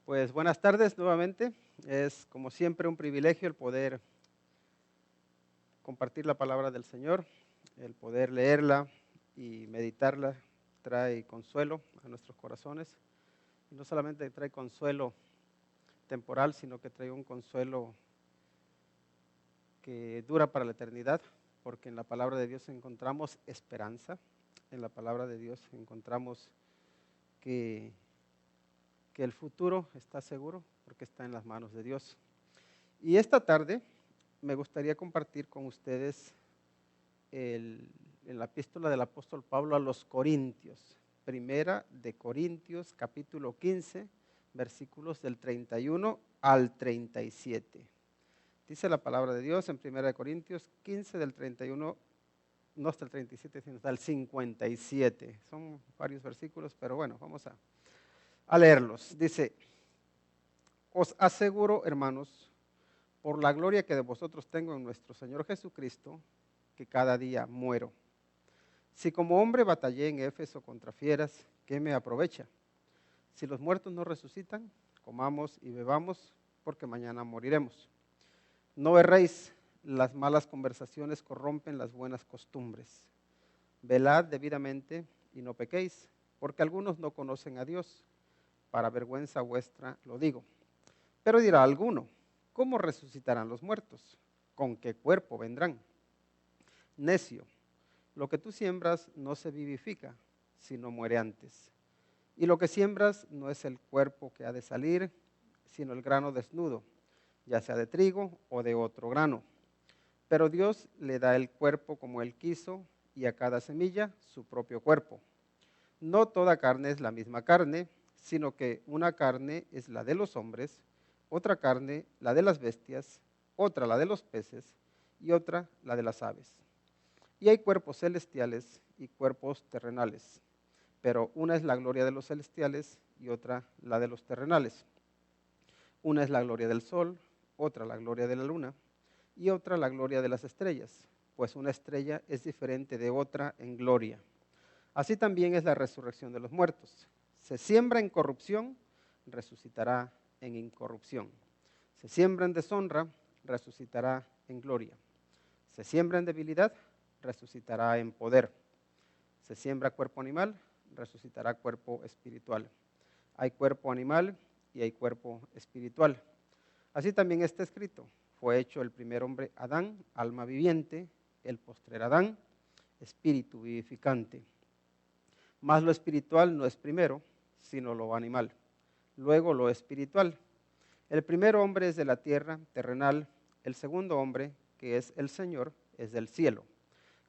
Pues buenas tardes nuevamente. Es como siempre un privilegio el poder compartir la palabra del Señor, el poder leerla y meditarla trae consuelo a nuestros corazones. Y no solamente trae consuelo temporal, sino que trae un consuelo que dura para la eternidad, porque en la palabra de Dios encontramos esperanza, en la palabra de Dios encontramos que el futuro está seguro porque está en las manos de Dios. Y esta tarde me gustaría compartir con ustedes en la epístola del apóstol Pablo a los Corintios, primera de Corintios, capítulo 15, versículos del 31 al 37. Dice la palabra de Dios en primera de Corintios 15, del 31, no hasta el 37, sino hasta el 57. Son varios versículos, pero bueno, vamos a leerlos. Dice: os aseguro, hermanos, por la gloria que de vosotros tengo en nuestro Señor Jesucristo, que cada día muero. Si como hombre batallé en Éfeso contra fieras, ¿qué me aprovecha? Si los muertos no resucitan, comamos y bebamos, porque mañana moriremos. No erréis, las malas conversaciones corrompen las buenas costumbres. Velad debidamente y no pequéis, porque algunos no conocen a Dios. Para vergüenza vuestra lo digo. Pero dirá alguno: ¿cómo resucitarán los muertos? ¿Con qué cuerpo vendrán? Necio, lo que tú siembras no se vivifica, sino muere antes. Y lo que siembras no es el cuerpo que ha de salir, sino el grano desnudo, ya sea de trigo o de otro grano. Pero Dios le da el cuerpo como Él quiso, y a cada semilla su propio cuerpo. No toda carne es la misma carne, sino que una carne es la de los hombres, otra carne la de las bestias, otra la de los peces y otra la de las aves. Y hay cuerpos celestiales y cuerpos terrenales, pero una es la gloria de los celestiales y otra la de los terrenales. Una es la gloria del sol, otra la gloria de la luna y otra la gloria de las estrellas, pues una estrella es diferente de otra en gloria. Así también es la resurrección de los muertos. Se siembra en corrupción, resucitará en incorrupción. Se siembra en deshonra, resucitará en gloria. Se siembra en debilidad, resucitará en poder. Se siembra cuerpo animal, resucitará cuerpo espiritual. Hay cuerpo animal y hay cuerpo espiritual. Así también está escrito: fue hecho el primer hombre Adán, alma viviente; el postrer Adán, espíritu vivificante. Mas lo espiritual no es primero, sino lo animal, luego lo espiritual. El primer hombre es de la tierra, terrenal; el segundo hombre, que es el Señor, es del cielo.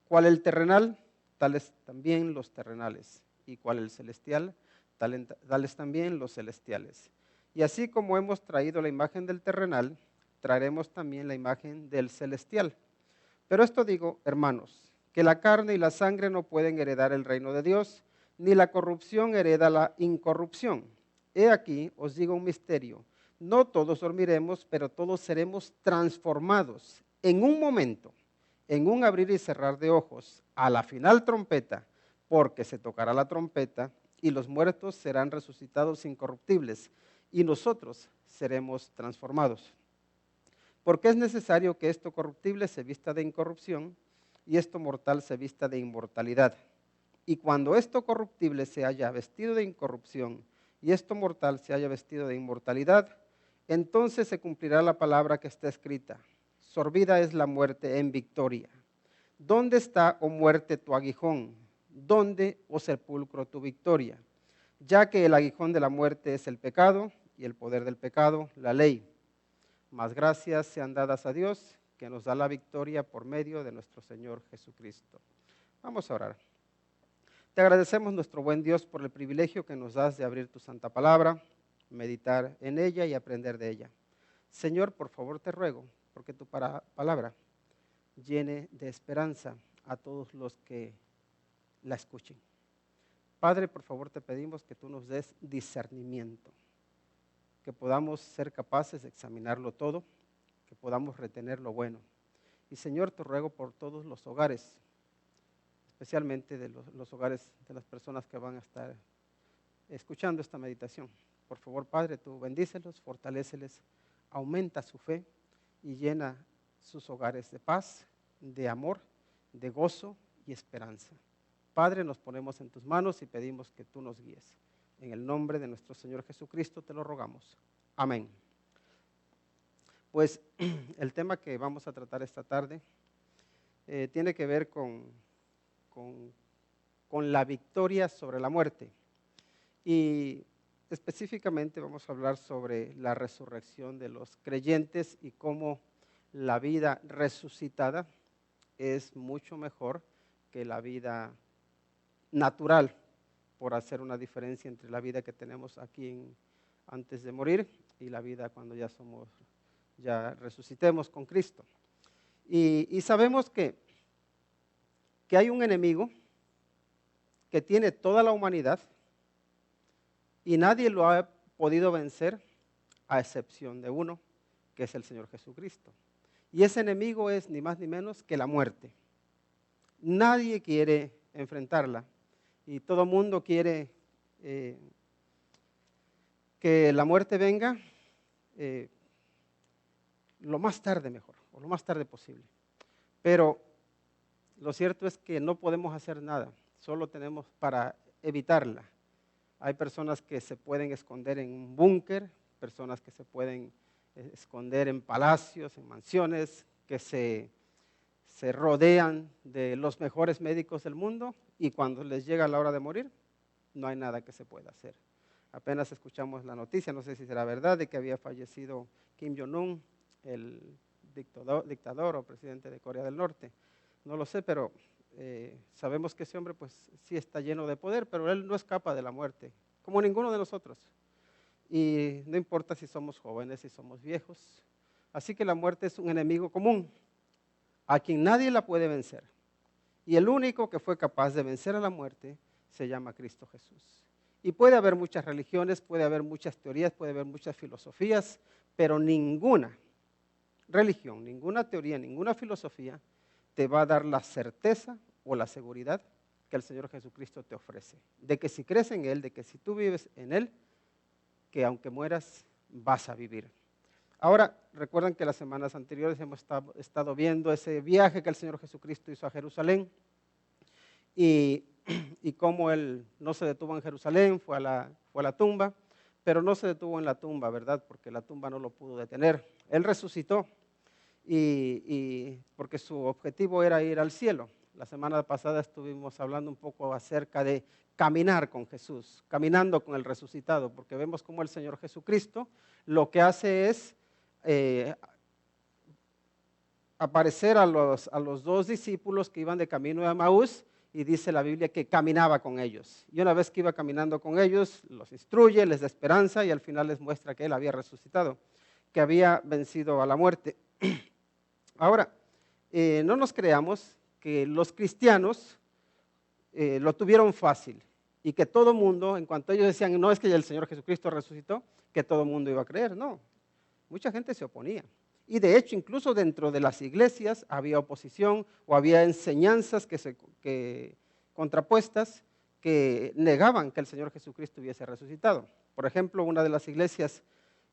Cual el terrenal, tales también los terrenales; y cual el celestial, tales también los celestiales. Y así como hemos traído la imagen del terrenal, traeremos también la imagen del celestial. Pero esto digo, hermanos, que la carne y la sangre no pueden heredar el reino de Dios, ni la corrupción hereda la incorrupción. He aquí, os digo un misterio: no todos dormiremos, pero todos seremos transformados en un momento, en un abrir y cerrar de ojos, a la final trompeta, porque se tocará la trompeta, y los muertos serán resucitados incorruptibles, y nosotros seremos transformados. Porque es necesario que esto corruptible se vista de incorrupción, y esto mortal se vista de inmortalidad. Y cuando esto corruptible se haya vestido de incorrupción, y esto mortal se haya vestido de inmortalidad, entonces se cumplirá la palabra que está escrita: sorbida es la muerte en victoria. ¿Dónde está, oh muerte, tu aguijón? ¿Dónde, oh sepulcro, tu victoria? Ya que el aguijón de la muerte es el pecado, y el poder del pecado, la ley. Mas gracias sean dadas a Dios, que nos da la victoria por medio de nuestro Señor Jesucristo. Vamos a orar. Te agradecemos, nuestro buen Dios, por el privilegio que nos das de abrir tu santa palabra, meditar en ella y aprender de ella. Señor, por favor te ruego, porque tu palabra llene de esperanza a todos los que la escuchen. Padre, por favor te pedimos que tú nos des discernimiento, que podamos ser capaces de examinarlo todo, que podamos retener lo bueno. Y Señor, te ruego por todos los hogares, especialmente de los hogares de las personas que van a estar escuchando esta meditación, Por favor, Padre, tú bendícelos, fortaléceles, aumenta su fe y llena sus hogares de paz, de amor, de gozo y esperanza. Padre, nos ponemos en tus manos y pedimos que tú nos guíes. En el nombre de nuestro Señor Jesucristo te lo rogamos. Amén. Pues el tema que vamos a tratar esta tarde tiene que ver con la victoria sobre la muerte. Y específicamente vamos a hablar sobre la resurrección de los creyentes y cómo la vida resucitada es mucho mejor que la vida natural, por hacer una diferencia entre la vida que tenemos aquí antes de morir y la vida cuando ya resucitemos con Cristo. Y sabemos que hay un enemigo que tiene toda la humanidad y nadie lo ha podido vencer a excepción de uno, que es el Señor Jesucristo. Y ese enemigo es ni más ni menos que la muerte. Nadie quiere enfrentarla y todo mundo quiere que la muerte venga lo más tarde mejor, o lo más tarde posible. Pero lo cierto es que no podemos hacer nada, solo tenemos para evitarla. Hay personas que se pueden esconder en un búnker, personas que se pueden esconder en palacios, en mansiones, que se rodean de los mejores médicos del mundo y cuando les llega la hora de morir, no hay nada que se pueda hacer. Apenas escuchamos la noticia, no sé si será verdad, de que había fallecido Kim Jong-un, el dictador o presidente de Corea del Norte. No lo sé, pero sabemos que ese hombre pues sí está lleno de poder, pero él no escapa de la muerte, como ninguno de nosotros. Y no importa si somos jóvenes, si somos viejos. Así que la muerte es un enemigo común, a quien nadie la puede vencer. Y el único que fue capaz de vencer a la muerte se llama Cristo Jesús. Y puede haber muchas religiones, puede haber muchas teorías, puede haber muchas filosofías, pero ninguna religión, ninguna teoría, ninguna filosofía te va a dar la certeza o la seguridad que el Señor Jesucristo te ofrece. De que si crees en Él, de que si tú vives en Él, que aunque mueras, vas a vivir. Ahora, recuerdan que las semanas anteriores hemos estado viendo ese viaje que el Señor Jesucristo hizo a Jerusalén y cómo Él no se detuvo en Jerusalén, fue a la tumba, pero no se detuvo en la tumba, ¿verdad? Porque la tumba no lo pudo detener. Él resucitó y porque su objetivo era ir al cielo. La semana pasada estuvimos hablando un poco acerca de caminar con Jesús, caminando con el resucitado, porque vemos cómo el Señor Jesucristo lo que hace es aparecer a los dos discípulos que iban de camino a Emaús, y dice la Biblia que caminaba con ellos. Y una vez que iba caminando con ellos, los instruye, les da esperanza y al final les muestra que Él había resucitado, que había vencido a la muerte. Ahora, no nos creamos que los cristianos lo tuvieron fácil y que todo mundo, en cuanto ellos decían, no es que el Señor Jesucristo resucitó, que todo el mundo iba a creer. No, mucha gente se oponía. Y de hecho, incluso dentro de las iglesias había oposición o había enseñanzas contrapuestas que negaban que el Señor Jesucristo hubiese resucitado. Por ejemplo, una de las iglesias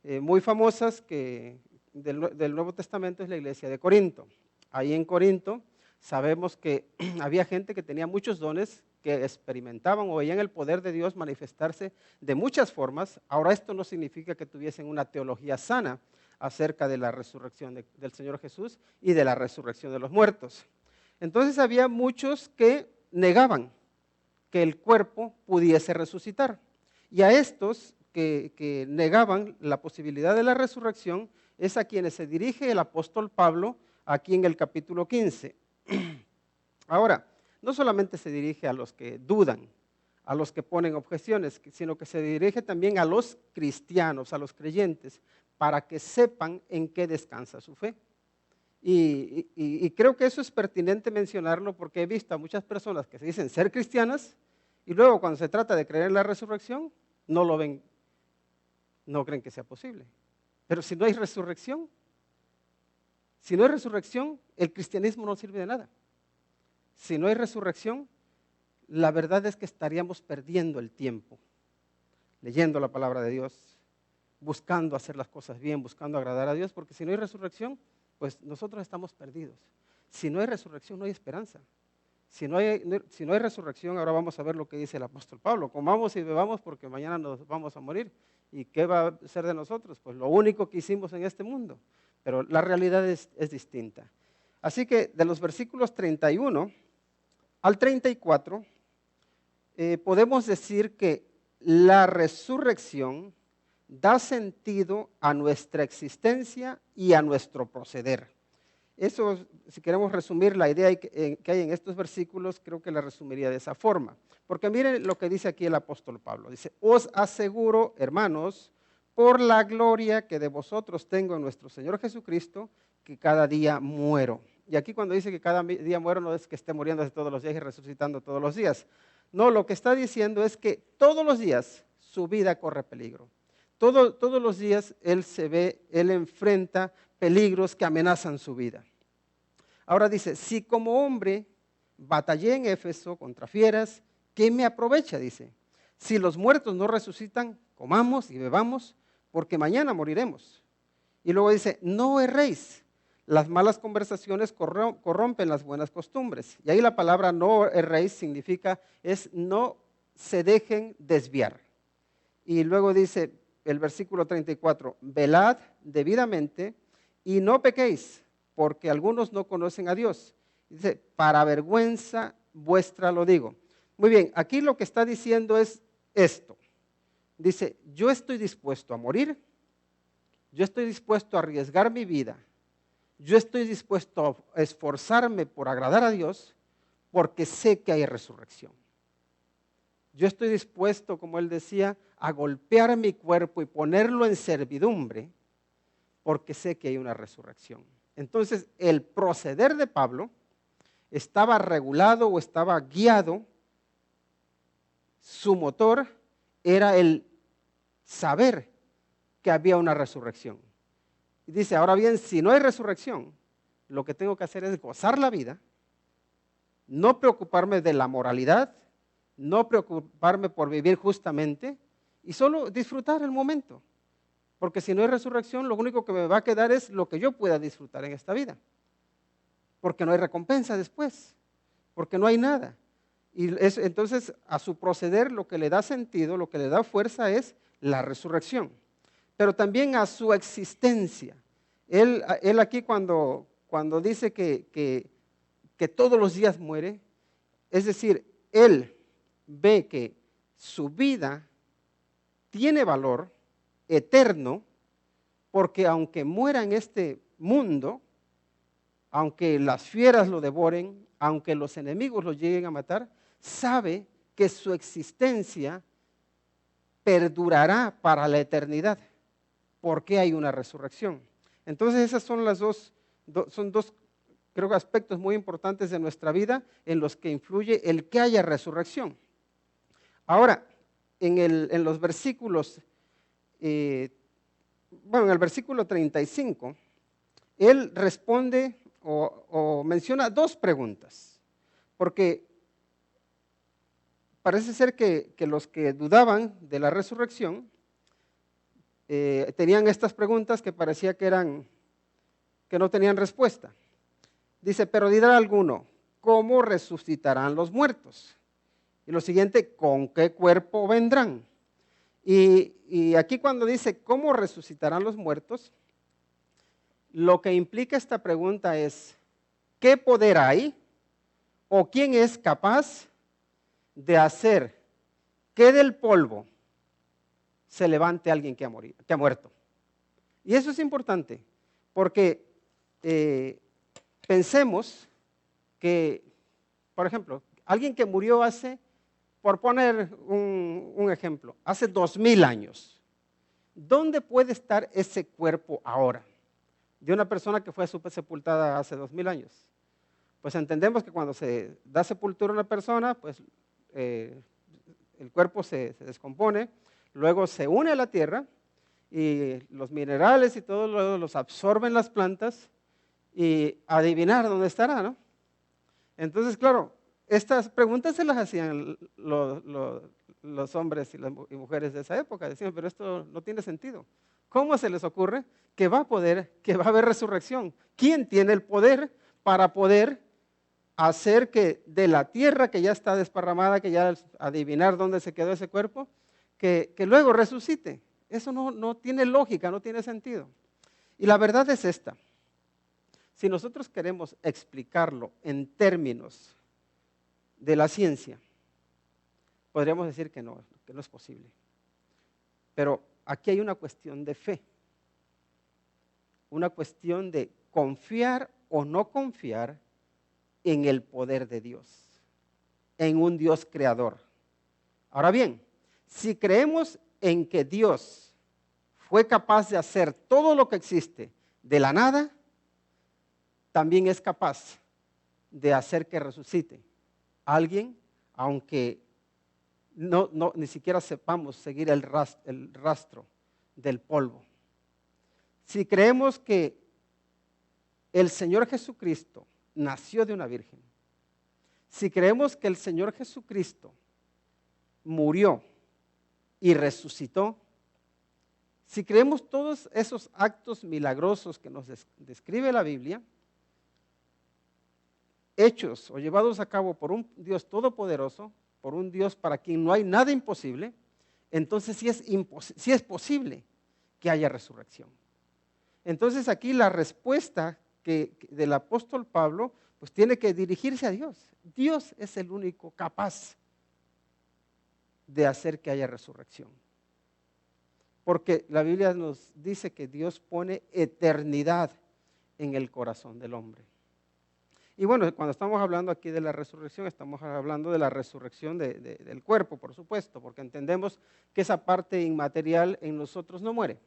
muy famosas del Nuevo Testamento es la iglesia de Corinto. Ahí en Corinto sabemos que había gente que tenía muchos dones, que experimentaban o veían el poder de Dios manifestarse de muchas formas. Ahora, esto no significa que tuviesen una teología sana acerca de la resurrección del Señor Jesús y de la resurrección de los muertos. Entonces había muchos que negaban que el cuerpo pudiese resucitar. Y a estos que negaban la posibilidad de la resurrección es a quienes se dirige el apóstol Pablo aquí en el capítulo 15. Ahora, no solamente se dirige a los que dudan, a los que ponen objeciones, sino que se dirige también a los cristianos, a los creyentes, para que sepan en qué descansa su fe. Y creo que eso es pertinente mencionarlo porque he visto a muchas personas que se dicen ser cristianas y luego cuando se trata de creer en la resurrección, no lo ven, no creen que sea posible. Pero si no hay resurrección, el cristianismo no sirve de nada. Si no hay resurrección, la verdad es que estaríamos perdiendo el tiempo. leyendo la palabra de Dios, buscando hacer las cosas bien, buscando agradar a Dios, porque si no hay resurrección, pues nosotros estamos perdidos. Si no hay resurrección, no hay esperanza. Si no hay resurrección, ahora vamos a ver lo que dice el apóstol Pablo. Comamos y bebamos porque mañana nos vamos a morir. ¿Y qué va a ser de nosotros? Pues lo único que hicimos en este mundo. Pero la realidad es distinta. Así que de los versículos 31 al 34, podemos decir que la resurrección da sentido a nuestra existencia y a nuestro proceder. Eso, si queremos resumir la idea que hay en estos versículos, creo que la resumiría de esa forma. Porque miren lo que dice aquí el apóstol Pablo. Dice, os aseguro, hermanos, por la gloria que de vosotros tengo en nuestro Señor Jesucristo, que cada día muero. Y aquí cuando dice que cada día muero, no es que esté muriendo todos los días y resucitando todos los días. No, lo que está diciendo es que todos los días su vida corre peligro. Todos los días él enfrenta peligros que amenazan su vida. Ahora dice, si como hombre batallé en Éfeso contra fieras, ¿qué me aprovecha? Dice, si los muertos no resucitan, comamos y bebamos, porque mañana moriremos. Y luego dice, no erréis, las malas conversaciones corrompen las buenas costumbres. Y ahí la palabra no erréis significa, no se dejen desviar. Y luego dice el versículo 34, velad debidamente y no pequéis, porque algunos no conocen a Dios. Dice, para vergüenza vuestra lo digo. Muy bien, aquí lo que está diciendo es esto. Dice, yo estoy dispuesto a morir, yo estoy dispuesto a arriesgar mi vida, yo estoy dispuesto a esforzarme por agradar a Dios, porque sé que hay resurrección. Yo estoy dispuesto, como él decía, a golpear mi cuerpo y ponerlo en servidumbre, porque sé que hay una resurrección. Entonces, el proceder de Pablo estaba regulado o estaba guiado. Su motor era el saber que había una resurrección. Y dice, ahora bien, si no hay resurrección, lo que tengo que hacer es gozar la vida, no preocuparme de la moralidad, no preocuparme por vivir justamente y solo disfrutar el momento. Porque si no hay resurrección, lo único que me va a quedar es lo que yo pueda disfrutar en esta vida. Porque no hay recompensa después, porque no hay nada. Y entonces a su proceder lo que le da sentido, lo que le da fuerza es la resurrección. Pero también a su existencia. Él aquí cuando dice que todos los días muere, es decir, él ve que su vida tiene valor eterno, porque aunque muera en este mundo, aunque las fieras lo devoren, aunque los enemigos lo lleguen a matar, sabe que su existencia perdurará para la eternidad, porque hay una resurrección. Entonces esas son son dos, creo que aspectos muy importantes de nuestra vida en los que influye el que haya resurrección. Ahora, en los versículos, en el versículo 35, él responde o menciona dos preguntas, porque parece ser que los que dudaban de la resurrección tenían estas preguntas que parecía que no tenían respuesta. Dice, pero dirá alguno, ¿cómo resucitarán los muertos? Y lo siguiente, ¿con qué cuerpo vendrán? Y aquí cuando dice, ¿cómo resucitarán los muertos? Lo que implica esta pregunta es, ¿qué poder hay o quién es capaz de hacer que del polvo se levante alguien que ha muerto? Y eso es importante, porque pensemos que, por ejemplo, alguien que murió por poner un ejemplo, hace 2000 años, ¿dónde puede estar ese cuerpo ahora? De una persona que fue sepultada hace 2000 años. Pues entendemos que cuando se da sepultura a una persona, pues el cuerpo se descompone, luego se une a la tierra y los minerales y todo los absorben las plantas y adivinar dónde estará, ¿no? Entonces, claro, estas preguntas se las hacían los hombres y las mujeres de esa época. Decían, pero esto no tiene sentido. ¿Cómo se les ocurre que va a haber resurrección? ¿Quién tiene el poder para poder hacer que de la tierra que ya está desparramada, que ya adivinar dónde se quedó ese cuerpo, que luego resucite? Eso no tiene lógica, no tiene sentido. Y la verdad es esta. Si nosotros queremos explicarlo en términos de la ciencia, podríamos decir que no es posible. Pero aquí hay una cuestión de fe, una cuestión de confiar o no confiar en el poder de Dios, en un Dios creador. Ahora bien, si creemos en que Dios fue capaz de hacer todo lo que existe de la nada, también es capaz de hacer que resucite alguien, aunque ni siquiera sepamos seguir el rastro del polvo. Si creemos que el Señor Jesucristo nació de una virgen, si creemos que el Señor Jesucristo murió y resucitó, si creemos todos esos actos milagrosos que nos describe la Biblia, hechos o llevados a cabo por un Dios todopoderoso, por un Dios para quien no hay nada imposible, entonces sí es posible que haya resurrección. Entonces aquí la respuesta del apóstol Pablo pues tiene que dirigirse a Dios. Dios es el único capaz de hacer que haya resurrección. Porque la Biblia nos dice que Dios pone eternidad en el corazón del hombre. Y bueno, cuando estamos hablando aquí de la resurrección, estamos hablando de la resurrección del cuerpo, por supuesto, porque entendemos que esa parte inmaterial en nosotros no muere.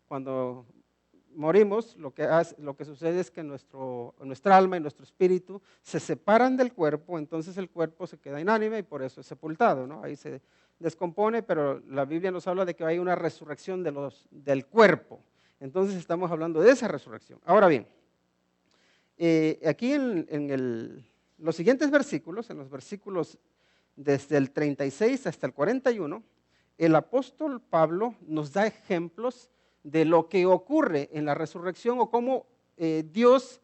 Cuando morimos, lo que sucede es que nuestra alma y nuestro espíritu se separan del cuerpo, entonces el cuerpo se queda inánime y por eso es sepultado, ¿no? Ahí se descompone, pero la Biblia nos habla de que hay una resurrección del cuerpo. Entonces estamos hablando de esa resurrección. Ahora bien, aquí en los siguientes versículos, en los versículos desde el 36 hasta el 41, el apóstol Pablo nos da ejemplos de lo que ocurre en la resurrección o cómo Dios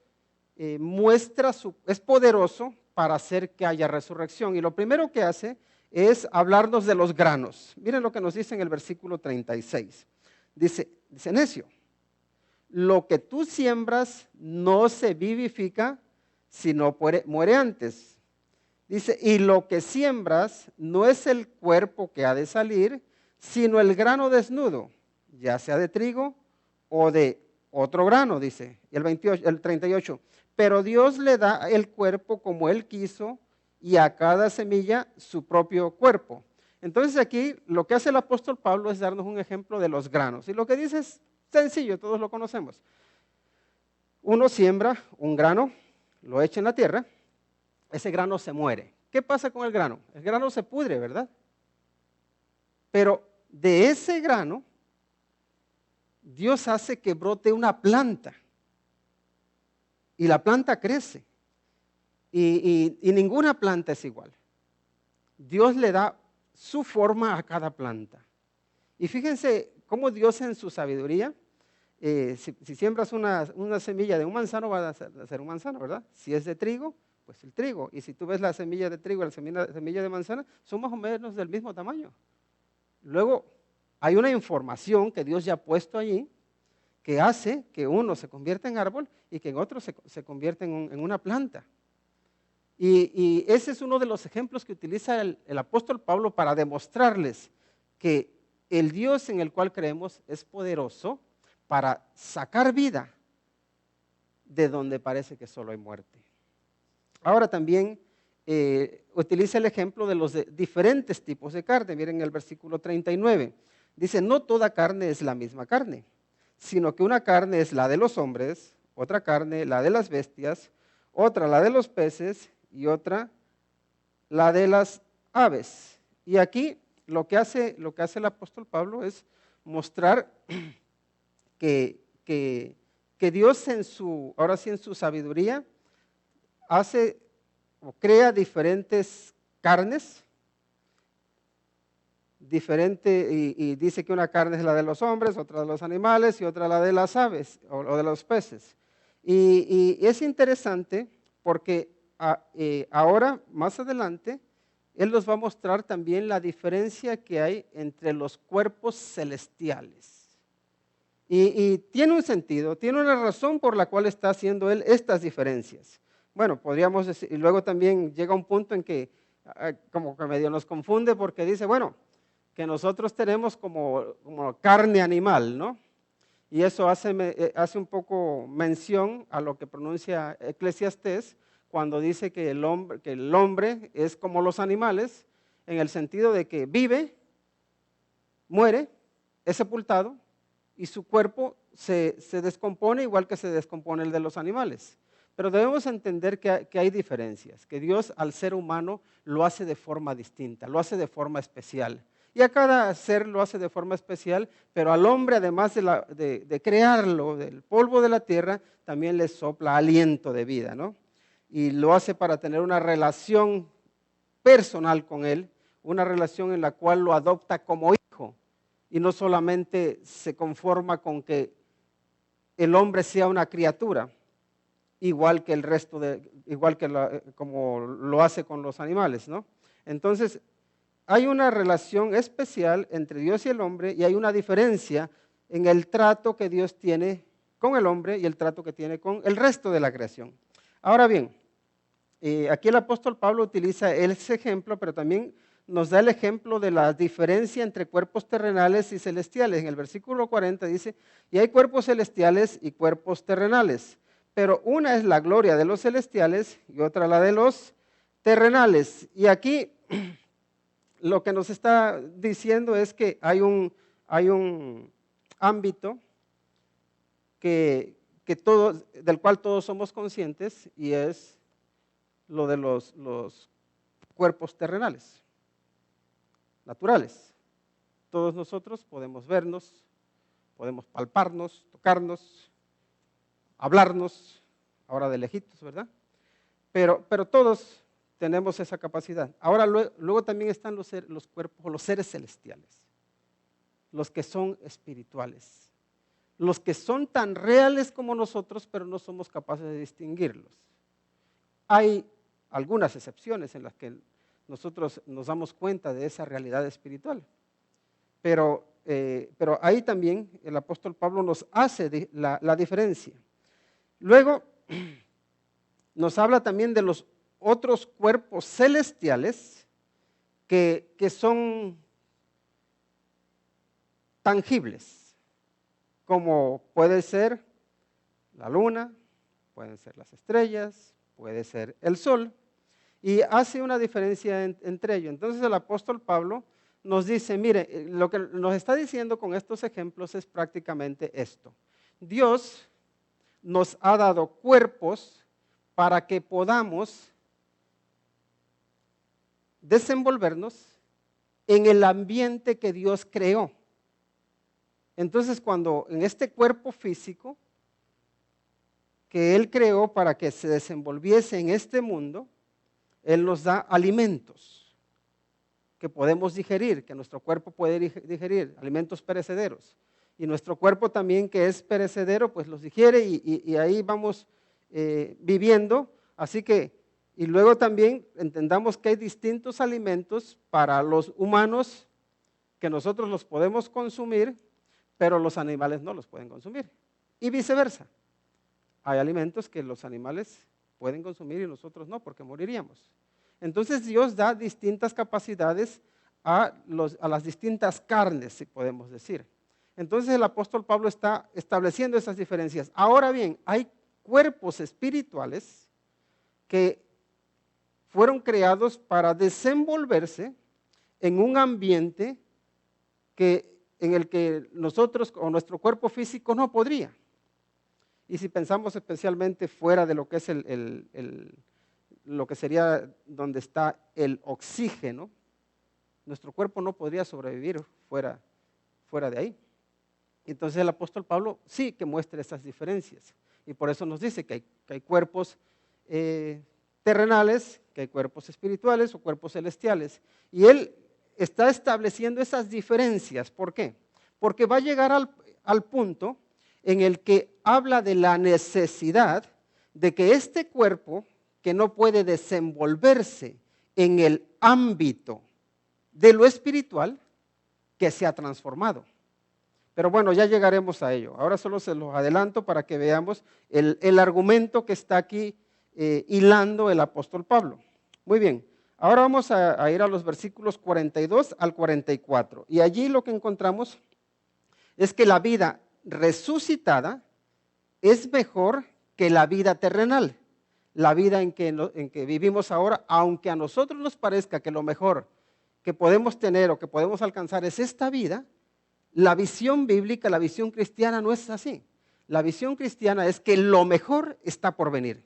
es poderoso para hacer que haya resurrección. Y lo primero que hace es hablarnos de los granos. Miren lo que nos dice en el versículo 36. Dice necio, lo que tú siembras no se vivifica, sino muere antes. Dice, y lo que siembras no es el cuerpo que ha de salir, sino el grano desnudo, ya sea de trigo o de otro grano, dice el 38. Pero Dios le da el cuerpo como Él quiso y a cada semilla su propio cuerpo. Entonces aquí lo que hace el apóstol Pablo es darnos un ejemplo de los granos. Y lo que dice es sencillo, todos lo conocemos. Uno siembra un grano, lo echa en la tierra, ese grano se muere. ¿Qué pasa con el grano? El grano se pudre, ¿verdad? Pero de ese grano, Dios hace que brote una planta. Y la planta crece. Y ninguna planta es igual. Dios le da su forma a cada planta. Y fíjense cómo Dios en su sabiduría, si siembras una semilla de un manzano, va a ser un manzano, ¿verdad? Si es de trigo, pues el trigo. Y si tú ves la semilla de trigo y la semilla de manzana, son más o menos del mismo tamaño. Luego, hay una información que Dios ya ha puesto allí que hace que uno se convierta en árbol y que en otro se convierta en una planta. Y ese es uno de los ejemplos que utiliza el apóstol Pablo para demostrarles que el Dios en el cual creemos es poderoso para sacar vida de donde parece que solo hay muerte. Ahora también utiliza el ejemplo de los diferentes tipos de carne. Miren el versículo 39. Dice, no toda carne es la misma carne, sino que una carne es la de los hombres, otra carne la de las bestias, otra la de los peces y otra la de las aves. Y aquí lo que hace el apóstol Pablo es mostrar que Dios en su sabiduría hace o crea diferentes carnes diferente y dice que una carne es la de los hombres, otra de los animales y otra la de las aves o de los peces. Y es interesante porque ahora, más adelante, Él nos va a mostrar también la diferencia que hay entre los cuerpos celestiales. Y tiene un sentido, tiene una razón por la cual está haciendo Él estas diferencias. Bueno, podríamos decir, y luego también llega un punto en que como que medio nos confunde porque dice, bueno, que nosotros tenemos como carne animal, ¿no? Y eso hace un poco mención a lo que pronuncia Eclesiastés cuando dice que el hombre es como los animales, en el sentido de que vive, muere, es sepultado y su cuerpo se descompone igual que se descompone el de los animales. Pero debemos entender que hay diferencias, que Dios al ser humano lo hace de forma distinta, lo hace de forma especial. Y a cada ser lo hace de forma especial, pero al hombre, además de crearlo del polvo de la tierra, también le sopla aliento de vida, ¿no? Y lo hace para tener una relación personal con Él, una relación en la cual lo adopta como hijo, y no solamente se conforma con que el hombre sea una criatura, igual que el resto como lo hace con los animales, ¿no? Entonces, hay una relación especial entre Dios y el hombre y hay una diferencia en el trato que Dios tiene con el hombre y el trato que tiene con el resto de la creación. Ahora bien, aquí el apóstol Pablo utiliza ese ejemplo, pero también nos da el ejemplo de la diferencia entre cuerpos terrenales y celestiales. En el versículo 40 dice, y hay cuerpos celestiales y cuerpos terrenales, pero una es la gloria de los celestiales y otra la de los terrenales. Y aquí lo que nos está diciendo es que hay un ámbito del cual todos somos conscientes y es lo de los cuerpos terrenales, naturales. Todos nosotros podemos vernos, podemos palparnos, tocarnos, hablarnos, ahora de lejitos, ¿verdad? Pero todos tenemos esa capacidad. Ahora luego también están los cuerpos, los seres celestiales, los que son espirituales, los que son tan reales como nosotros, pero no somos capaces de distinguirlos. Hay algunas excepciones en las que nosotros nos damos cuenta de esa realidad espiritual, pero ahí también el apóstol Pablo nos hace la diferencia. Luego nos habla también de los otros cuerpos celestiales que son tangibles, como puede ser la luna, pueden ser las estrellas, puede ser el sol, y hace una diferencia entre ellos. Entonces el apóstol Pablo nos dice, mire, lo que nos está diciendo con estos ejemplos es prácticamente esto. Dios nos ha dado cuerpos para que podamos desenvolvernos en el ambiente que Dios creó. Entonces, cuando en este cuerpo físico que Él creó para que se desenvolviese en este mundo, Él nos da alimentos que podemos digerir, que nuestro cuerpo puede digerir, alimentos perecederos. Y nuestro cuerpo también, que es perecedero, pues los digiere y ahí vamos viviendo. Así que, y luego también entendamos que hay distintos alimentos para los humanos que nosotros los podemos consumir, pero los animales no los pueden consumir. Y viceversa. Hay alimentos que los animales pueden consumir y nosotros no, porque moriríamos. Entonces Dios da distintas capacidades a las distintas carnes, si podemos decir. Entonces el apóstol Pablo está estableciendo esas diferencias. Ahora bien, hay cuerpos espirituales que fueron creados para desenvolverse en un ambiente en el que nosotros o nuestro cuerpo físico no podría. Y si pensamos especialmente fuera de lo que es lo que sería donde está el oxígeno, nuestro cuerpo no podría sobrevivir fuera de ahí. Entonces el apóstol Pablo sí que muestra esas diferencias y por eso nos dice que hay cuerpos terrenales, que hay cuerpos espirituales o cuerpos celestiales. Y él está estableciendo esas diferencias. ¿Por qué? Porque va a llegar al punto en el que habla de la necesidad de que este cuerpo, que no puede desenvolverse en el ámbito de lo espiritual, que sea transformado. Pero bueno, ya llegaremos a ello. Ahora solo se los adelanto para que veamos el argumento que está aquí hilando el apóstol Pablo. Muy bien, ahora vamos a ir a los versículos 42 al 44. Y allí lo que encontramos es que la vida resucitada es mejor que la vida terrenal. La vida en que vivimos ahora, aunque a nosotros nos parezca que lo mejor que podemos tener o que podemos alcanzar es esta vida, la visión bíblica, la visión cristiana no es así. La visión cristiana es que lo mejor está por venir.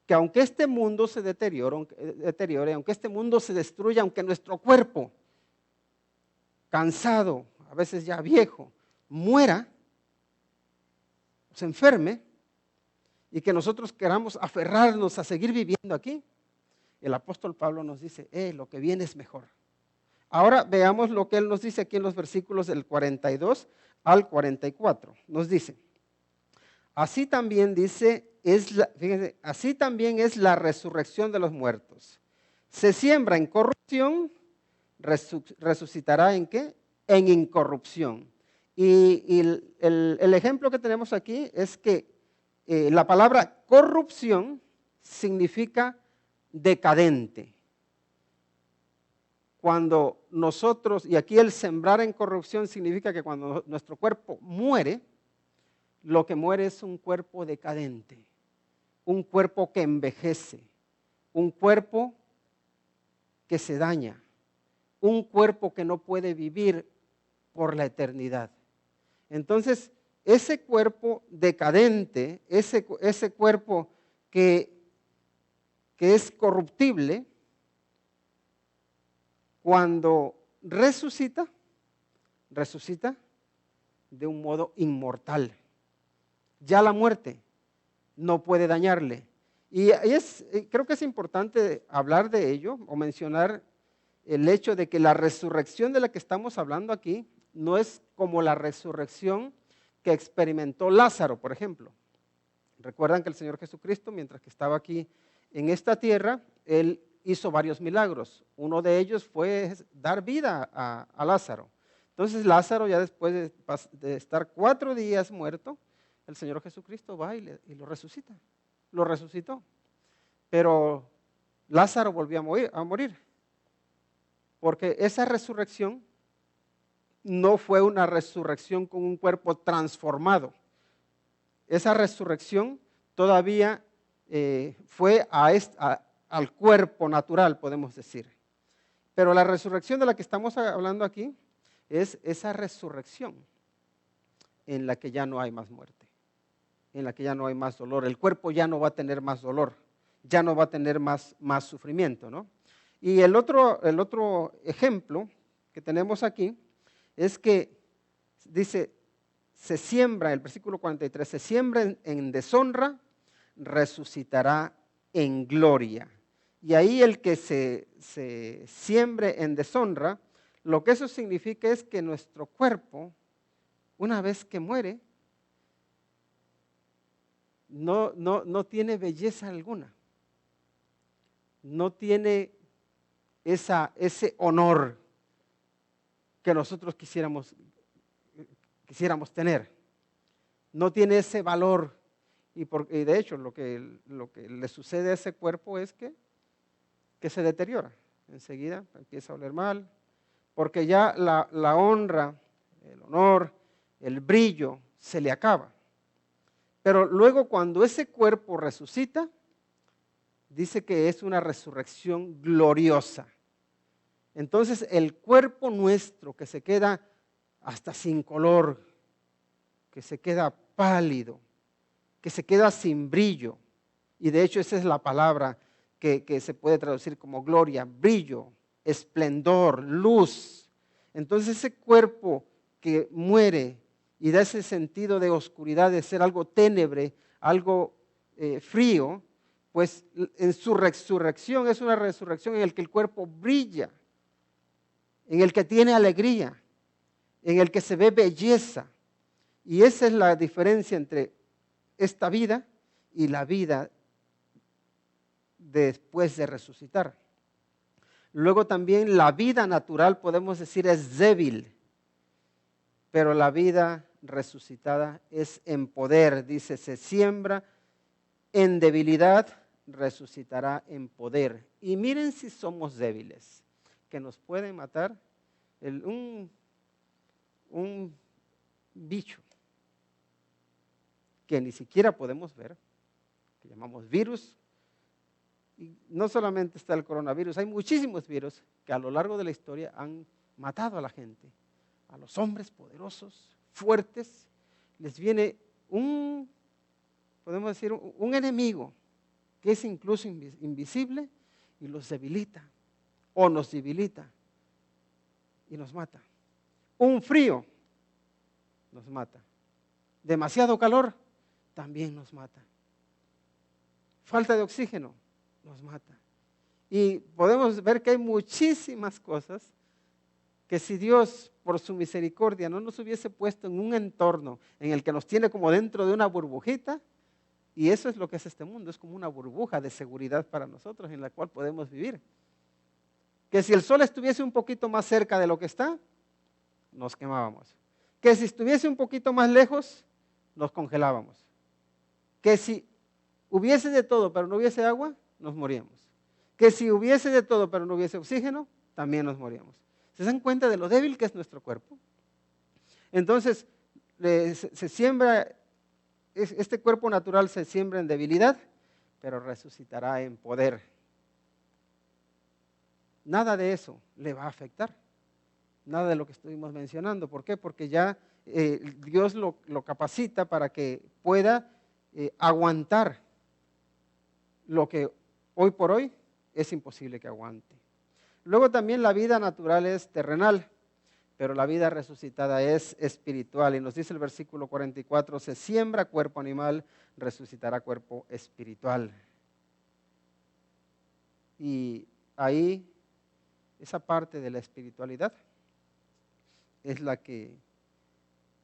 Que aunque este mundo se deteriore, aunque este mundo se destruya, aunque nuestro cuerpo, cansado, a veces ya viejo, muera, se enferme, y que nosotros queramos aferrarnos a seguir viviendo aquí, el apóstol Pablo nos dice, lo que viene es mejor. Ahora veamos lo que él nos dice aquí en los versículos del 42 al 44. Nos dice, así también dice, fíjense, así también es la resurrección de los muertos. Se siembra en corrupción, resucitará ¿en qué? En incorrupción. Y el ejemplo que tenemos aquí es que la palabra corrupción significa decadente. Cuando nosotros, y aquí el sembrar en corrupción significa que cuando nuestro cuerpo muere, lo que muere es un cuerpo decadente, un cuerpo que envejece, un cuerpo que se daña, un cuerpo que no puede vivir por la eternidad. Entonces, ese cuerpo decadente, ese cuerpo que es corruptible, cuando resucita de un modo inmortal. Ya la muerte no puede dañarle. Y creo que es importante hablar de ello o mencionar el hecho de que la resurrección de la que estamos hablando aquí no es como la resurrección que experimentó Lázaro, por ejemplo. Recuerdan que el Señor Jesucristo, mientras que estaba aquí en esta tierra, Él hizo varios milagros. Uno de ellos fue dar vida a Lázaro. Entonces Lázaro, ya después de estar 4 días muerto, el Señor Jesucristo va y lo resucita. Lo resucitó. Pero Lázaro volvió a morir. Porque esa resurrección no fue una resurrección con un cuerpo transformado. Esa resurrección todavía fue al cuerpo natural, podemos decir. Pero la resurrección de la que estamos hablando aquí es esa resurrección en la que ya no hay más muerte, en la que ya no hay más dolor. El cuerpo ya no va a tener más dolor, ya no va a tener más sufrimiento, ¿no? Y el otro ejemplo que tenemos aquí es que dice, se siembra, el versículo 43, se siembra en deshonra, resucitará en gloria. Y ahí el que se siembre en deshonra, lo que eso significa es que nuestro cuerpo, una vez que muere, no tiene belleza alguna, no tiene ese honor que nosotros quisiéramos tener, no tiene ese valor. Y de hecho lo que le sucede a ese cuerpo es que se deteriora, enseguida empieza a oler mal, porque ya la honra, el honor, el brillo se le acaba. Pero luego cuando ese cuerpo resucita, dice que es una resurrección gloriosa. Entonces el cuerpo nuestro que se queda hasta sin color, que se queda pálido, que se queda sin brillo, y de hecho esa es la palabra que se puede traducir como gloria, brillo, esplendor, luz. Entonces ese cuerpo que muere y da ese sentido de oscuridad, de ser algo ténebre, algo frío, pues en su resurrección es una resurrección en la que el cuerpo brilla. en el que tiene alegría, en el que se ve belleza. Y esa es la diferencia entre esta vida y la vida después de resucitar. Luego también la vida natural, podemos decir, es débil, pero la vida resucitada es en poder. Dice, se siembra en debilidad, resucitará en poder. Y miren si somos débiles, que nos pueden matar un bicho que ni siquiera podemos ver, que llamamos virus. Y no solamente está el coronavirus, hay muchísimos virus que a lo largo de la historia han matado a la gente. A los hombres poderosos, fuertes, les viene podemos decir, un enemigo que es incluso invisible y los debilita o nos debilita y nos mata. Un frío nos mata. Demasiado calor también nos mata. Falta de oxígeno nos mata. Y podemos ver que hay muchísimas cosas que si Dios por su misericordia no nos hubiese puesto en un entorno en el que nos tiene como dentro de una burbujita, y eso es lo que es este mundo, es como una burbuja de seguridad para nosotros en la cual podemos vivir. Que si el sol estuviese un poquito más cerca de lo que está, nos quemábamos. Que si estuviese un poquito más lejos, nos congelábamos. Que si hubiese de todo pero no hubiese agua, nos moríamos. Que si hubiese de todo pero no hubiese oxígeno, también nos moríamos. ¿Se dan cuenta de lo débil que es nuestro cuerpo? Entonces, se siembra, este cuerpo natural se siembra en debilidad, pero resucitará en poder. Nada de eso le va a afectar. Nada de lo que estuvimos mencionando. ¿Por qué? Porque ya Dios lo capacita para que pueda aguantar lo que hoy por hoy es imposible que aguante. Luego también la vida natural es terrenal, pero la vida resucitada es espiritual. Y nos dice el versículo 44, se siembra cuerpo animal, resucitará cuerpo espiritual. Y ahí, esa parte de la espiritualidad es la que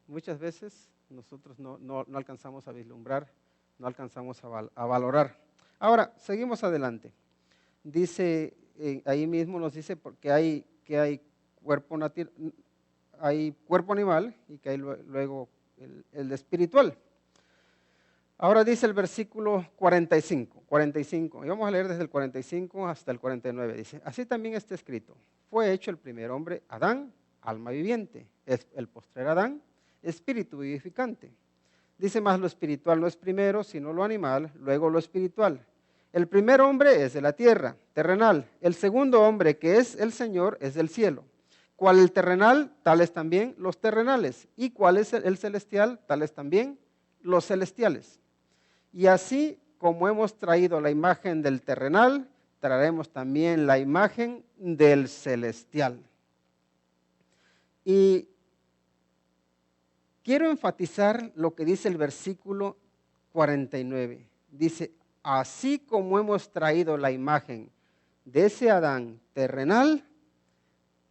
muchas veces nosotros no alcanzamos a vislumbrar, no alcanzamos a valorar. Ahora, seguimos adelante. Dice, ahí mismo nos dice que hay cuerpo animal y que hay luego el espiritual. Ahora dice el versículo 45, y vamos a leer desde el 45 hasta el 49. Dice, así también está escrito, fue hecho el primer hombre, Adán, alma viviente, es el postrer Adán, espíritu vivificante. Dice, más lo espiritual no es primero, sino lo animal, luego lo espiritual. El primer hombre es de la tierra, terrenal. El segundo hombre, que es el Señor, es del cielo. ¿Cuál el terrenal? Tales también los terrenales. ¿Y cuál es el celestial? Tales también los celestiales. Y así como hemos traído la imagen del terrenal, traeremos también la imagen del celestial. Y quiero enfatizar lo que dice el versículo 49. Dice, así como hemos traído la imagen de ese Adán terrenal,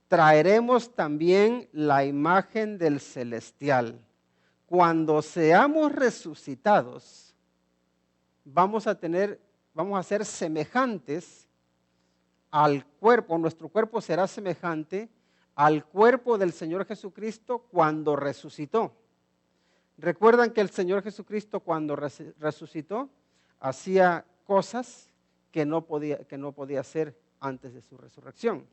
traeremos también la imagen del celestial. Cuando seamos resucitados, vamos a ser semejantes al cuerpo, nuestro cuerpo será semejante al cuerpo del Señor Jesucristo cuando resucitó. ¿Recuerdan que el Señor Jesucristo cuando resucitó hacía cosas que no podía hacer antes de su resurrección?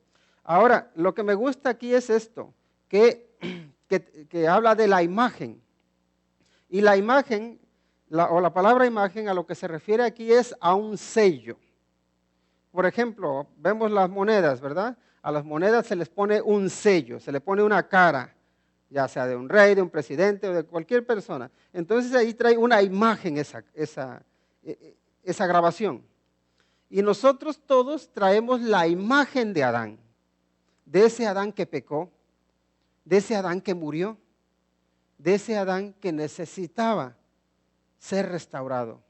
Ahora, lo que me gusta aquí es esto, que habla de la imagen. Y la imagen, la palabra imagen a lo que se refiere aquí es a un sello. Por ejemplo, vemos las monedas, ¿verdad? A las monedas se les pone un sello, se le pone una cara, ya sea de un rey, de un presidente o de cualquier persona. Entonces ahí trae una imagen esa grabación. Y nosotros todos traemos la imagen de Adán, de ese Adán que pecó, de ese Adán que murió, de ese Adán que necesitaba ser restaurado,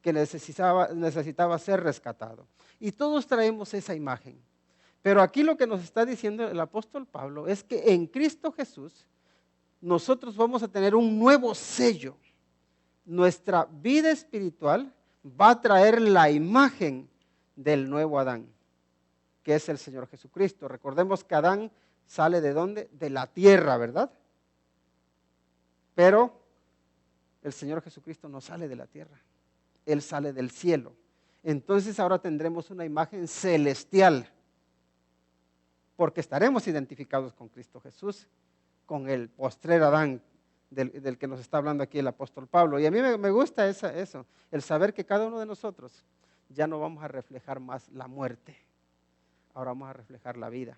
que necesitaba ser rescatado. Y todos traemos esa imagen. Pero aquí lo que nos está diciendo el apóstol Pablo es que en Cristo Jesús nosotros vamos a tener un nuevo sello. Nuestra vida espiritual va a traer la imagen del nuevo Adán, que es el Señor Jesucristo. Recordemos que Adán sale ¿de dónde? De la tierra, ¿verdad? Pero el Señor Jesucristo no sale de la tierra, Él sale del cielo. Entonces ahora tendremos una imagen celestial, porque estaremos identificados con Cristo Jesús, con el postrer Adán del que nos está hablando aquí el apóstol Pablo. Y a mí me gusta eso, el saber que cada uno de nosotros ya no vamos a reflejar más la muerte, ahora vamos a reflejar la vida.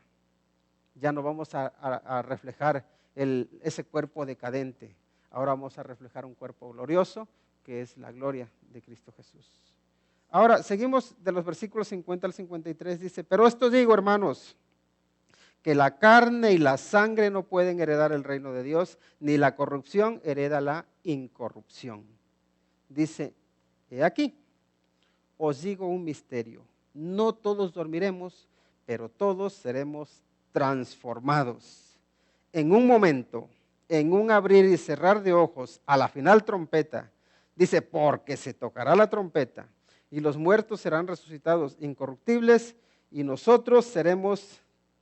Ya no vamos a reflejar ese cuerpo decadente, ahora vamos a reflejar un cuerpo glorioso, que es la gloria de Cristo Jesús. Ahora, seguimos de los versículos 50 al 53, dice, pero esto digo, hermanos, que la carne y la sangre no pueden heredar el reino de Dios, ni la corrupción hereda la incorrupción. Dice, he aquí, os digo un misterio, no todos dormiremos, pero todos seremos transformados. En un momento, en un abrir y cerrar de ojos, a la final trompeta, dice, porque se tocará la trompeta, y los muertos serán resucitados incorruptibles, y nosotros seremos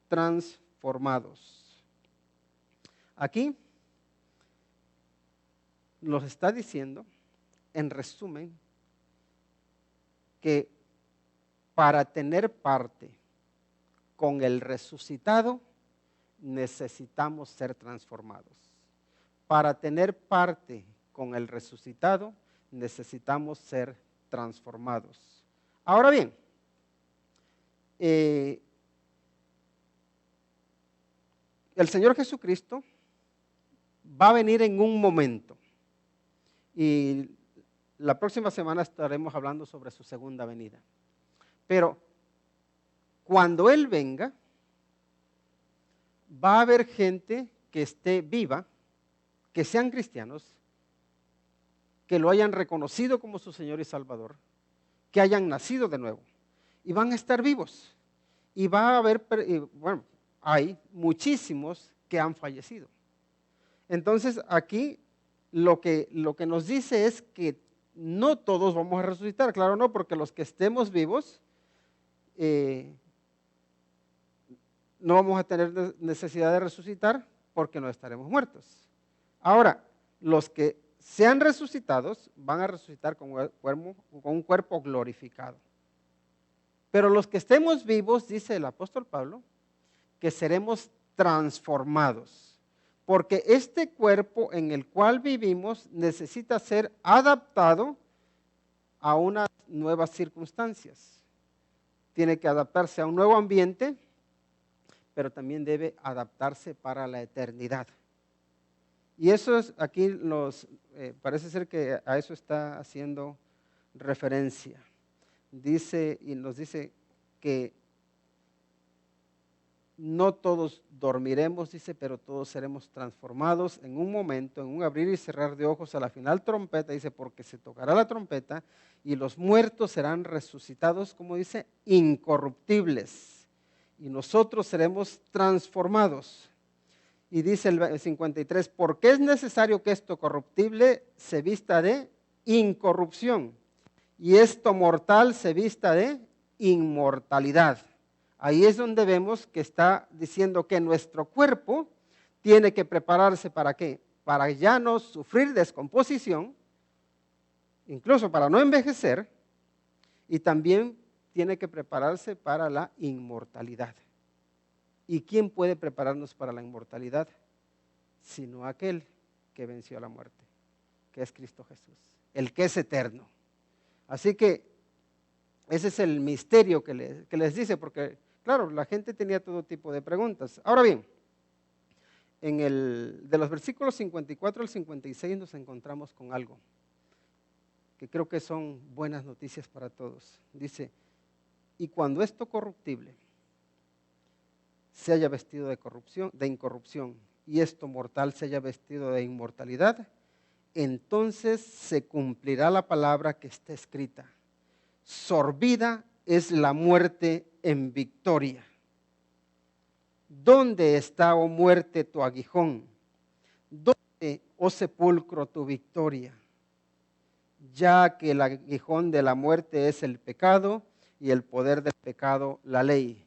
transformados. Aquí nos está diciendo, en resumen, que para tener parte con el resucitado necesitamos ser transformados. Para tener parte con el resucitado necesitamos ser transformados. Ahora bien, el Señor Jesucristo va a venir en un momento y la próxima semana estaremos hablando sobre su segunda venida. Pero cuando Él venga, va a haber gente que esté viva, que sean cristianos, que lo hayan reconocido como su Señor y Salvador, que hayan nacido de nuevo y van a estar vivos. Y va a haber, bueno, hay muchísimos que han fallecido. Entonces aquí lo que nos dice es que no todos vamos a resucitar, claro no, porque los que estemos vivos no vamos a tener necesidad de resucitar porque no estaremos muertos. Ahora, los que sean resucitados van a resucitar con un cuerpo glorificado. Pero los que estemos vivos, dice el apóstol Pablo, que seremos transformados, porque este cuerpo en el cual vivimos necesita ser adaptado a unas nuevas circunstancias. Tiene que adaptarse a un nuevo ambiente, pero también debe adaptarse para la eternidad. Y eso es, aquí parece ser que a eso está haciendo referencia. Dice y nos dice que no todos dormiremos, dice, pero todos seremos transformados en un momento, en un abrir y cerrar de ojos, a la final trompeta, dice, porque se tocará la trompeta y los muertos serán resucitados, como dice, incorruptibles, y nosotros seremos transformados. Y dice el 53, porque es necesario que esto corruptible se vista de incorrupción y esto mortal se vista de inmortalidad. Ahí es donde vemos que está diciendo que nuestro cuerpo tiene que prepararse ¿para qué? Para ya no sufrir descomposición, incluso para no envejecer, y también tiene que prepararse para la inmortalidad. ¿Y quién puede prepararnos para la inmortalidad? Sino aquel que venció a la muerte, que es Cristo Jesús, el que es eterno. Así que ese es el misterio que les dice, porque claro, la gente tenía todo tipo de preguntas. Ahora bien, de los versículos 54 al 56 nos encontramos con algo que creo que son buenas noticias para todos. Dice, y cuando esto corruptible se haya vestido de incorrupción, y esto mortal se haya vestido de inmortalidad, entonces se cumplirá la palabra que está escrita. Sorbida es la muerte en victoria. ¿Dónde está, oh muerte, tu aguijón? ¿Dónde, oh sepulcro, tu victoria? Ya que el aguijón de la muerte es el pecado y el poder del pecado la ley.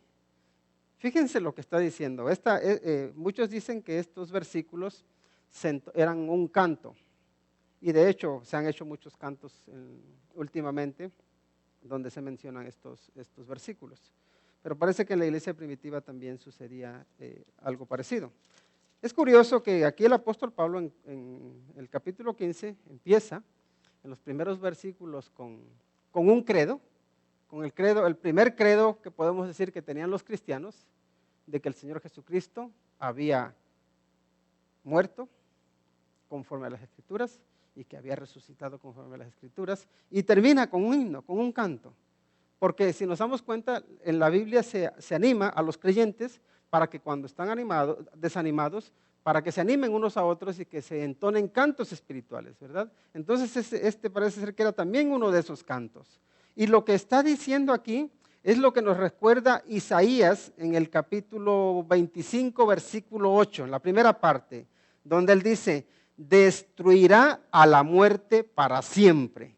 Fíjense lo que está diciendo. Muchos dicen que estos versículos eran un canto. Y de hecho se han hecho muchos cantos últimamente donde se mencionan estos versículos. Pero parece que en la iglesia primitiva también sucedía algo parecido. Es curioso que aquí el apóstol Pablo en el capítulo 15 empieza en los primeros versículos con un credo, el primer credo que podemos decir que tenían los cristianos, de que el Señor Jesucristo había muerto conforme a las Escrituras y que había resucitado conforme a las Escrituras, y termina con un himno, con un canto. Porque si nos damos cuenta, en la Biblia se anima a los creyentes para que cuando están desanimados, para que se animen unos a otros y que se entonen cantos espirituales, ¿verdad? Entonces este parece ser que era también uno de esos cantos. Y lo que está diciendo aquí es lo que nos recuerda Isaías en el capítulo 25, versículo 8, en la primera parte, donde él dice: destruirá a la muerte para siempre.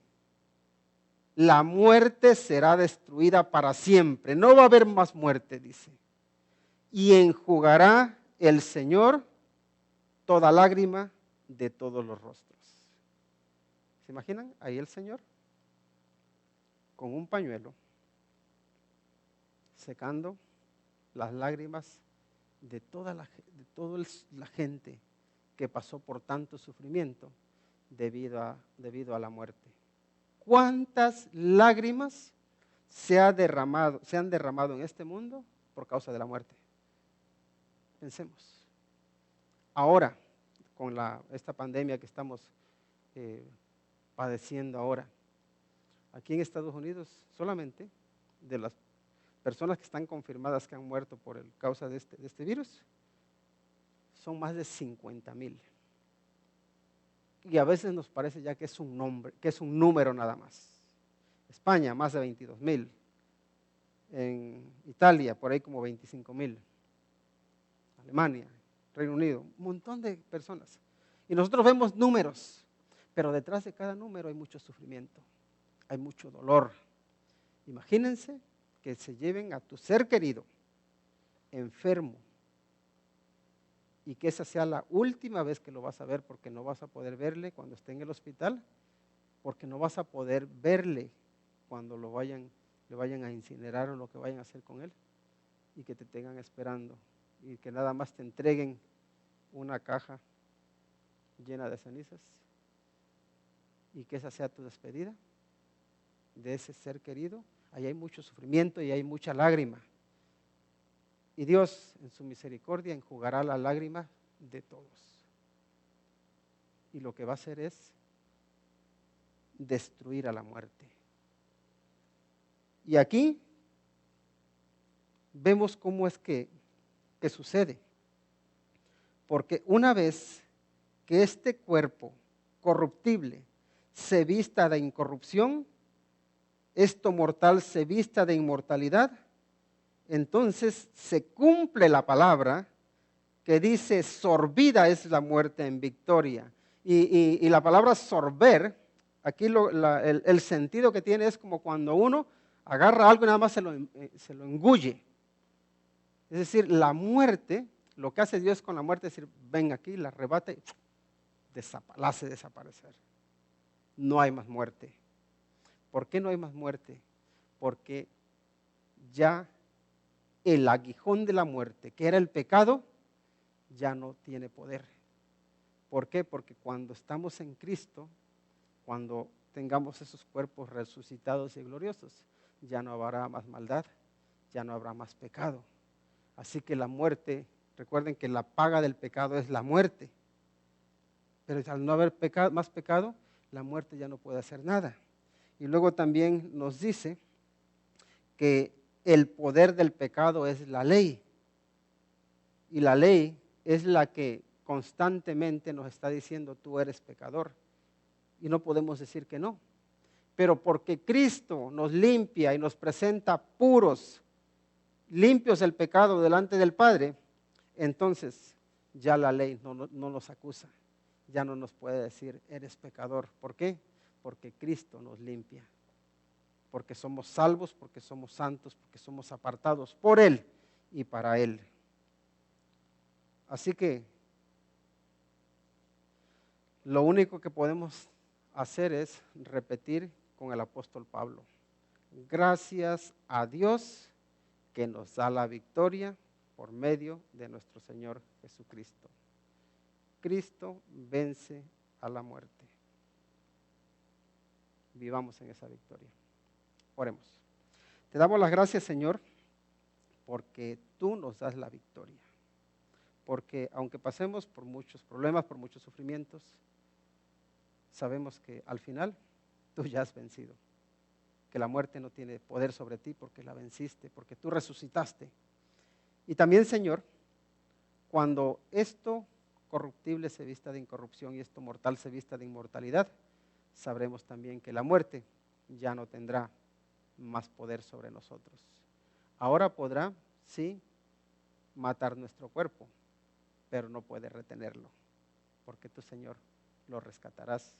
La muerte será destruida para siempre. No va a haber más muerte, dice. Y enjugará el Señor toda lágrima de todos los rostros. ¿Se imaginan? Ahí el Señor con un pañuelo secando las lágrimas de toda la gente que pasó por tanto sufrimiento debido a la muerte. ¿Cuántas lágrimas se han derramado en este mundo por causa de la muerte? Pensemos. Ahora, con esta pandemia que estamos padeciendo ahora, aquí en Estados Unidos, solamente de las personas que están confirmadas que han muerto por causa de este virus, son más de 50,000. Y a veces nos parece ya que es un número nada más. España, más de 22,000. En Italia, por ahí como 25,000. Alemania, Reino Unido, un montón de personas. Y nosotros vemos números, pero detrás de cada número hay mucho sufrimiento, hay mucho dolor. Imagínense que se lleven a tu ser querido, enfermo, y que esa sea la última vez que lo vas a ver, porque no vas a poder verle cuando esté en el hospital, porque no vas a poder verle cuando le vayan a incinerar o lo que vayan a hacer con él, y que te tengan esperando, y que nada más te entreguen una caja llena de cenizas, y que esa sea tu despedida de ese ser querido. Ahí hay mucho sufrimiento y hay mucha lágrima. Y Dios, en su misericordia, enjugará la lágrima de todos. Y lo que va a hacer es destruir a la muerte. Y aquí vemos cómo es que sucede. Porque una vez que este cuerpo corruptible se vista de incorrupción, esto mortal se vista de inmortalidad, entonces se cumple la palabra que dice: sorbida es la muerte en victoria. Y la palabra sorber, aquí el sentido que tiene es como cuando uno agarra algo y nada más se lo engulle. Es decir, la muerte, lo que hace Dios con la muerte es decir: ven aquí, la arrebata y la hace desaparecer. No hay más muerte. ¿Por qué no hay más muerte? Porque ya el aguijón de la muerte, que era el pecado, ya no tiene poder. ¿Por qué? Porque cuando estamos en Cristo, cuando tengamos esos cuerpos resucitados y gloriosos, ya no habrá más maldad, ya no habrá más pecado. Así que la muerte, recuerden que la paga del pecado es la muerte. Pero al no haber más pecado, la muerte ya no puede hacer nada. Y luego también nos dice que el poder del pecado es la ley. Y la ley es la que constantemente nos está diciendo: tú eres pecador. Y no podemos decir que no. Pero porque Cristo nos limpia y nos presenta puros, limpios del pecado delante del Padre, entonces ya la ley no nos acusa, ya no nos puede decir eres pecador. ¿Por qué? Porque Cristo nos limpia, porque somos salvos, porque somos santos, porque somos apartados por Él y para Él. Así que lo único que podemos hacer es repetir con el apóstol Pablo: gracias a Dios que nos da la victoria por medio de nuestro Señor Jesucristo. Cristo vence a la muerte. Vivamos en esa victoria. Oremos. Te damos las gracias, Señor, porque tú nos das la victoria. Porque aunque pasemos por muchos problemas, por muchos sufrimientos, sabemos que al final tú ya has vencido. Que la muerte no tiene poder sobre ti porque la venciste, porque tú resucitaste. Y también, Señor, cuando esto corruptible se vista de incorrupción y esto mortal se vista de inmortalidad, sabremos también que la muerte ya no tendrá más poder sobre nosotros. Ahora podrá, sí, matar nuestro cuerpo, pero no puede retenerlo, porque tú, Señor, lo rescatarás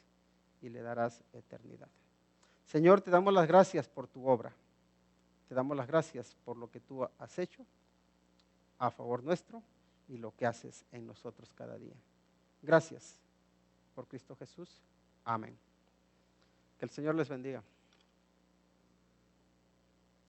y le darás eternidad. Señor, te damos las gracias por tu obra. Te damos las gracias por lo que tú has hecho a favor nuestro y lo que haces en nosotros cada día. Gracias por Cristo Jesús. Amén. Que el Señor les bendiga.